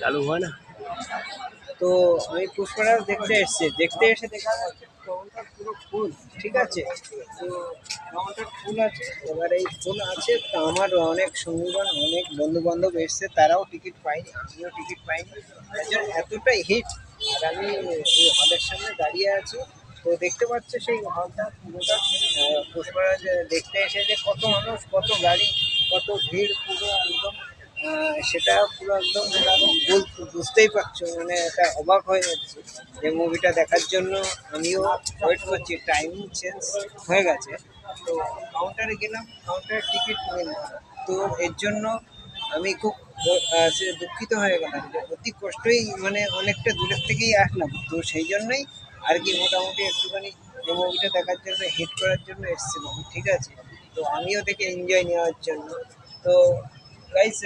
চালু হয় না। তো আমি পুষ্পারাজ দেখতে এসেছি, দেখতে এসে দেখা যাচ্ছে কাউন্টার পুরো ফুল। ঠিক আছে, তো কাউন্টার ফুল আছে। এবার এই ফুল আছে, তো আমার অনেক সঙ্গীগণ, অনেক বন্ধু বান্ধব এসছে, তারাও টিকিট পায়নি, আমিও টিকিট পাইনি। তার জন্য এতটাই হিট। আর আমি এই হলের সামনে দাঁড়িয়ে আছি, তো দেখতে পাচ্ছে সেই হলটা পুরোটা পুষ্পারাজ দেখতে এসে যে কত মানুষ, কত গাড়ি, কত ভিড়, পুরো একদম সেটা পুরো একদম বুঝতেই পারছো, মানে এটা অবাক হয়ে যাচ্ছে যে মুভিটা দেখার জন্য। আমিও ওয়েট করছি, টাইম চেঞ্জ হয়ে গেছে। তো কাউন্টারে গেলাম, কাউন্টারে টিকিট নিলাম। তো এর জন্য আমি খুব দুঃখিত হয়ে গেলাম যে অতি কষ্টই, মানে অনেকটা দূরের থেকেই আসলাম, তো সেই জন্যই আর কি মোটামুটি একটুখানি এই মুভিটা দেখার জন্য, হিট করার জন্য এসেছিলাম। ঠিক আছে, তো আমিও দেখে এনজয় নেওয়ার জন্য। তো গাইস,